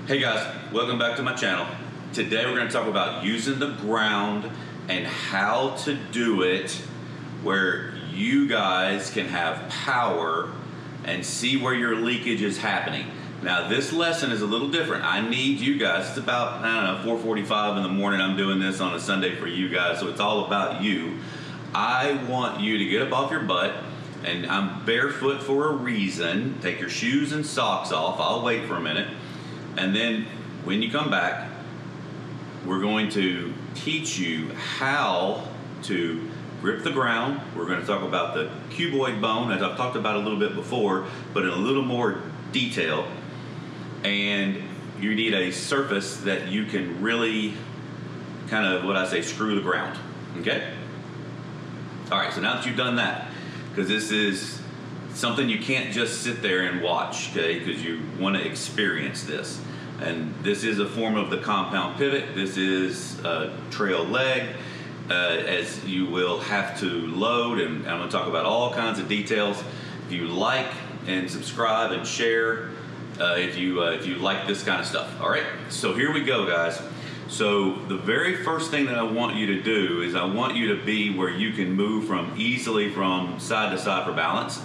Hey guys, welcome back to my channel. Today we're going to talk about using the ground and how to do it where you guys can have power and see where your leakage is happening. Now this lesson is a little different. I need you guys, it's about, I don't know, 4:45 in the morning. I'm doing this on a Sunday for you guys, so it's all about you. I want you to get up off your butt, and I'm barefoot for a reason. Take your shoes and socks off. I'll wait for a minute. And then when you come back, we're going to teach you how to grip the ground. We're going to talk about the cuboid bone, as I've talked about a little bit before, but in a little more detail. And you need a surface that you can really kind of, what I say, screw the ground, okay? All right, so now that you've done that, because this is something you can't just sit there and watch, okay? Because you want to experience this. And this is a form of the compound pivot. This is a trail leg, as you will have to load, and I'm going to talk about all kinds of details. If you like and subscribe and share, if you like this kind of stuff. All right, so here we go, guys. So the very first thing that I want you to do is I want you to be where you can move easily from side to side for balance.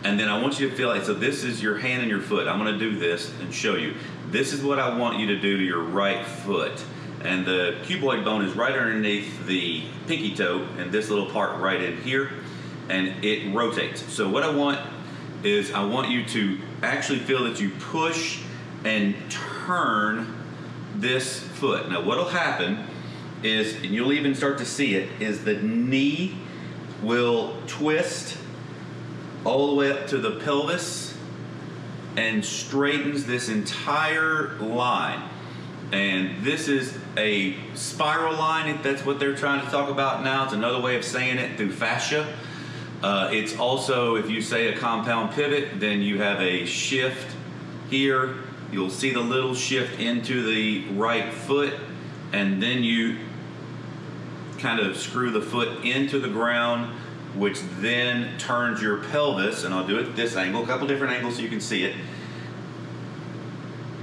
And then I want you to feel like, so this is your hand and your foot. I'm going to do this and show you. This is what I want you to do to your right foot. And the cuboid bone is right underneath the pinky toe and this little part right in here. And it rotates. So what I want is I want you to actually feel that you push and turn this foot. Now what'll happen is, and you'll even start to see it, is the knee will twist all the way up to the pelvis and straightens this entire line. And this is a spiral line, if that's what they're trying to talk about now. It's another way of saying it through fascia. It's also, if you say a compound pivot, then you have a shift here. You'll see the little shift into the right foot, and then you kind of screw the foot into the ground, which then turns your pelvis, and I'll do it at this angle, a couple different angles so you can see it,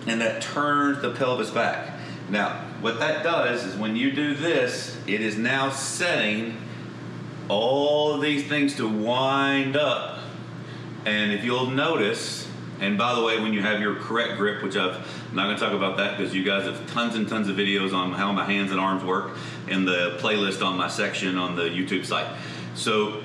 and that turns the pelvis back. Now, what that does is when you do this, it is now setting all of these things to wind up. And if you'll notice, and by the way, when you have your correct grip, which I'm not going to talk about that because you guys have tons and tons of videos on how my hands and arms work in the playlist on my section on the YouTube site. So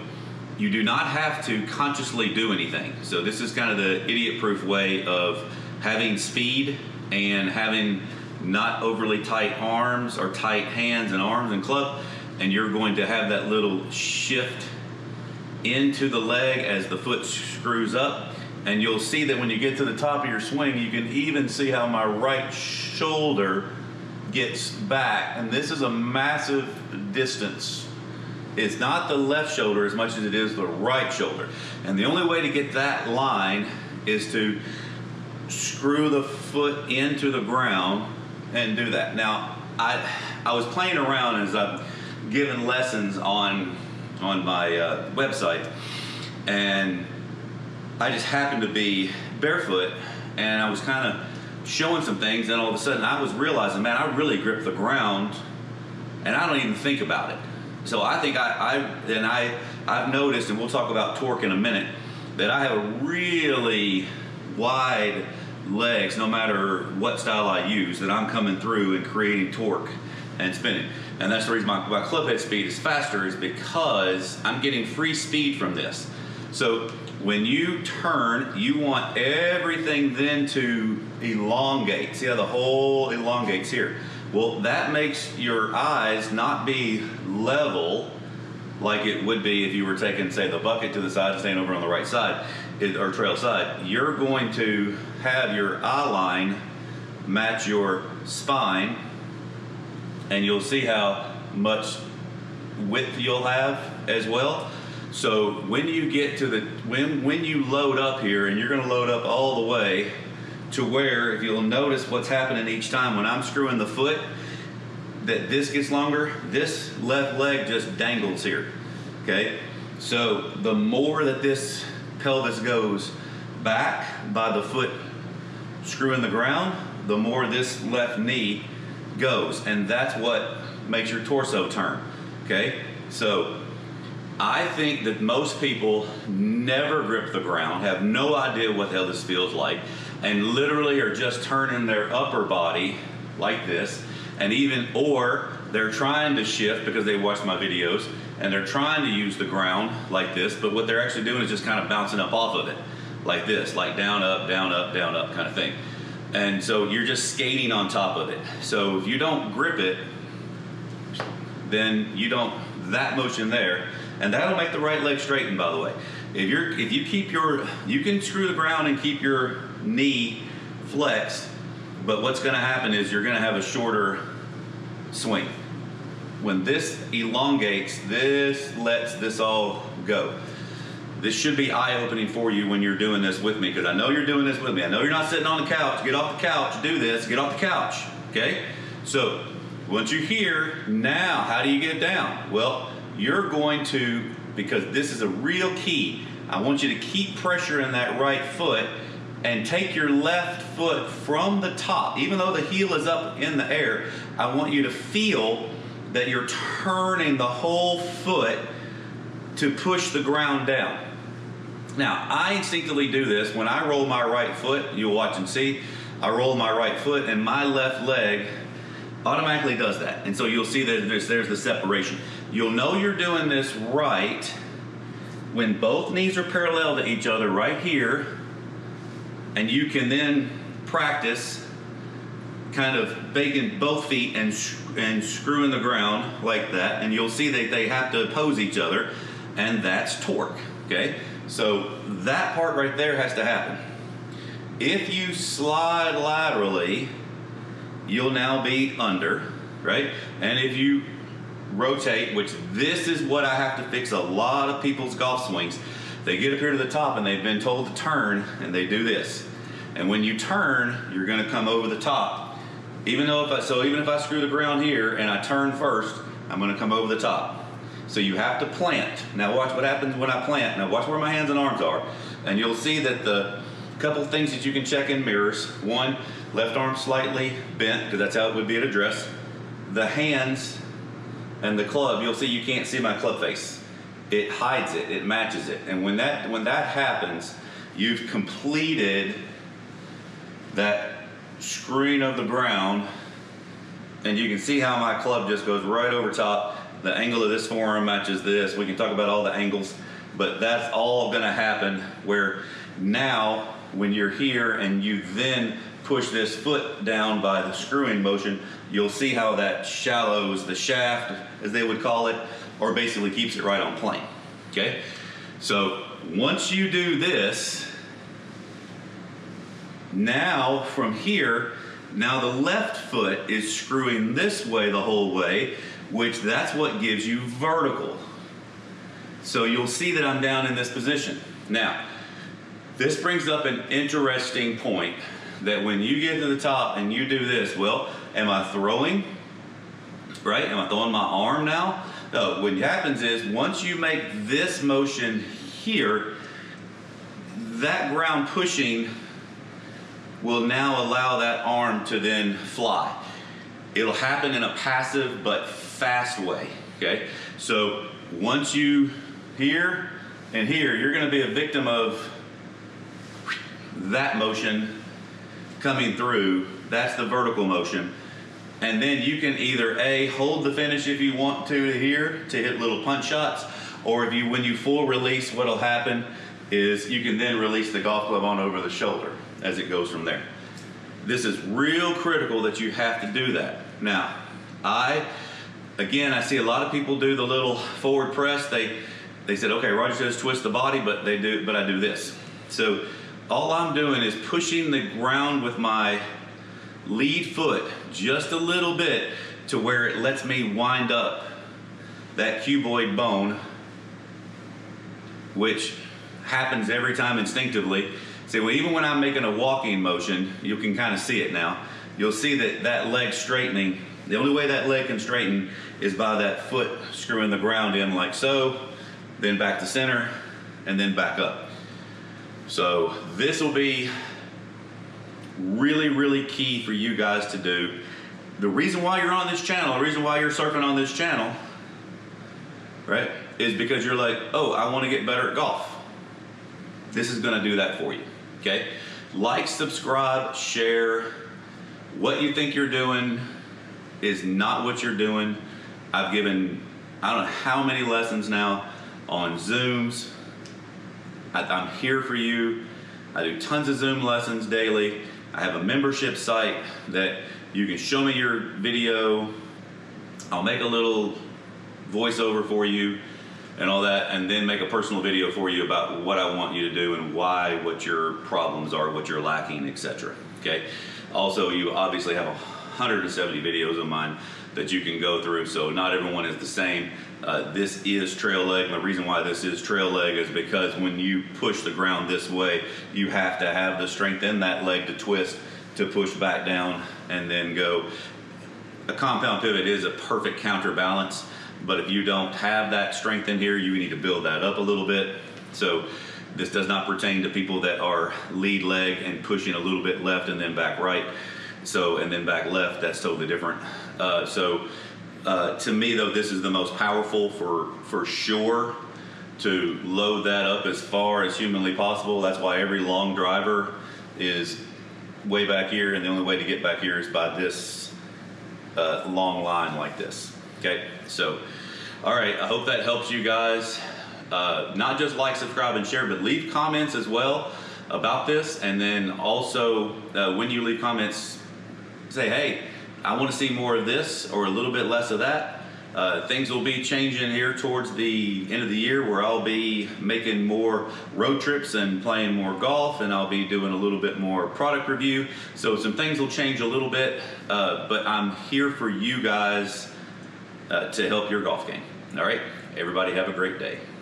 you do not have to consciously do anything. So this is kind of the idiot-proof way of having speed and having not overly tight arms or tight hands and arms and club, and you're going to have that little shift into the leg as the foot screws up. And you'll see that when you get to the top of your swing, you can even see how my right shoulder gets back. And this is a massive distance. It's not the left shoulder as much as it is the right shoulder. And the only way to get that line is to screw the foot into the ground and do that. Now, I was playing around as I've given lessons on my website, and I just happened to be barefoot, and I was kind of showing some things, and all of a sudden I was realizing, man, I really grip the ground, and I don't even think about it. So I think I've noticed, and we'll talk about torque in a minute, that I have really wide legs no matter what style I use, that I'm coming through and creating torque and spinning. And that's the reason my club head speed is faster, is because I'm getting free speed from this. So when you turn, you want everything then to elongate. See how the whole elongates here? Well, that makes your eyes not be level like it would be if you were taking, say, the bucket to the side and staying over on the right side, or trail side. You're going to have your eye line match your spine, and you'll see how much width you'll have as well. So when you get to when you load up here, and you're going to load up all the way to where, if you'll notice what's happening each time when I'm screwing the foot, that this gets longer, this left leg just dangles here, okay? So the more that this pelvis goes back by the foot screwing the ground, the more this left knee goes, and that's what makes your torso turn, okay? So I think that most people never grip the ground, have no idea what the hell this feels like, and literally are just turning their upper body like this, and or they're trying to shift because they watched my videos, and they're trying to use the ground like this, but what they're actually doing is just kind of bouncing up off of it, like this, like down, up, down, up, down, up kind of thing. And so you're just skating on top of it. So if you don't grip it, then you don't, that motion there, and that'll make the right leg straighten, by the way. If you keep you can screw the ground and keep your knee flexed, but what's gonna happen is you're gonna have a shorter swing. When this elongates, this lets this all go. This should be eye-opening for you when you're doing this with me, because I know you're doing this with me. I know you're not sitting on the couch. Get off the couch, do this, get off the couch, okay? So once you're here, now how do you get down? Well, you're going to, because this is a real key, I want you to keep pressure in that right foot and take your left foot from the top. Even though the heel is up in the air, I want you to feel that you're turning the whole foot to push the ground down. Now, I instinctively do this. When I roll my right foot, you'll watch and see, I roll my right foot and my left leg automatically does that. And so you'll see that there's the separation. You'll know you're doing this right when both knees are parallel to each other right here, and you can then practice kind of baking both feet and screwing the ground like that, and you'll see that they have to oppose each other, and that's torque, okay? So that part right there has to happen. If you slide laterally, you'll now be under, right? And if you rotate, which this is what I have to fix a lot of people's golf swings. They get up here to the top and they've been told to turn, and they do this. And when you turn, you're gonna come over the top. Even if I screw the ground here and I turn first, I'm gonna come over the top. So you have to plant. Now watch what happens when I plant. Now watch where my hands and arms are. And you'll see that the couple things that you can check in mirrors. One, left arm slightly bent, because that's how it would be at a dress. The hands and the club, you'll see you can't see my club face. It hides it, it matches it. And when that happens, you've completed that screwing of the ground, and you can see how my club just goes right over top. The angle of this forearm matches this. We can talk about all the angles, but that's all gonna happen where now when you're here and you then push this foot down by the screwing motion, you'll see how that shallows the shaft, as they would call it, or basically keeps it right on plane, okay? So once you do this, now from here, now the left foot is screwing this way the whole way, which that's what gives you vertical. So you'll see that I'm down in this position. Now, this brings up an interesting point, that when you get to the top and you do this, well, am I throwing, right? Am I throwing my arm now? No, what happens is once you make this motion here, that ground pushing will now allow that arm to then fly. It'll happen in a passive but fast way, okay? So once you here and here, you're gonna be a victim of that motion coming through. That's the vertical motion. And then you can either A, hold the finish if you want to here to hit little punch shots, or if you, when you full release, what'll happen is you can then release the golf club on over the shoulder as it goes from there. This is real critical that you have to do that. Now, again, I see a lot of people do the little forward press. They said, okay, Roger says twist the body, but I do this. So all I'm doing is pushing the ground with my lead foot just a little bit to where it lets me wind up that cuboid bone, which happens every time instinctively. See, well, even when I'm making a walking motion, you can kind of see it now. You'll see that leg straightening. The only way that leg can straighten is by that foot screwing the ground in like so, then back to center, and then back up. So this will be really, really key for you guys to do. The reason why you're on this channel, the reason why you're surfing on this channel, right, is because you're like, oh, I want to get better at golf. This is going to do that for you, okay? Like, subscribe, share. What you think you're doing is not what you're doing. I've given, I don't know how many lessons now on Zooms. I'm here for you. I do tons of Zoom lessons daily. I have a membership site that you can show me your video. I'll make a little voiceover for you and all that, and then make a personal video for you about what I want you to do and why, what your problems are, what you're lacking, etc. Okay. Also, you obviously have 170 videos of mine that you can go through, so not everyone is the same. This is trail leg. The reason why this is trail leg is because when you push the ground this way, you have to have the strength in that leg to twist, to push back down and then go. A compound pivot is a perfect counterbalance, but if you don't have that strength in here, you need to build that up a little bit. So this does not pertain to people that are lead leg and pushing a little bit left and then back right. So, and then back left, that's totally different. To me though, this is the most powerful for sure, to load that up as far as humanly possible. That's why every long driver is way back here, and the only way to get back here is by this long line like this. Okay, so all right, I hope that helps you guys. Not just like, subscribe, and share, but leave comments as well about this. And then also when you leave comments, say, hey, I want to see more of this or a little bit less of that. Things will be changing here towards the end of the year, where I'll be making more road trips and playing more golf, and I'll be doing a little bit more product review. So some things will change a little bit, but I'm here for you guys to help your golf game. All right, everybody have a great day.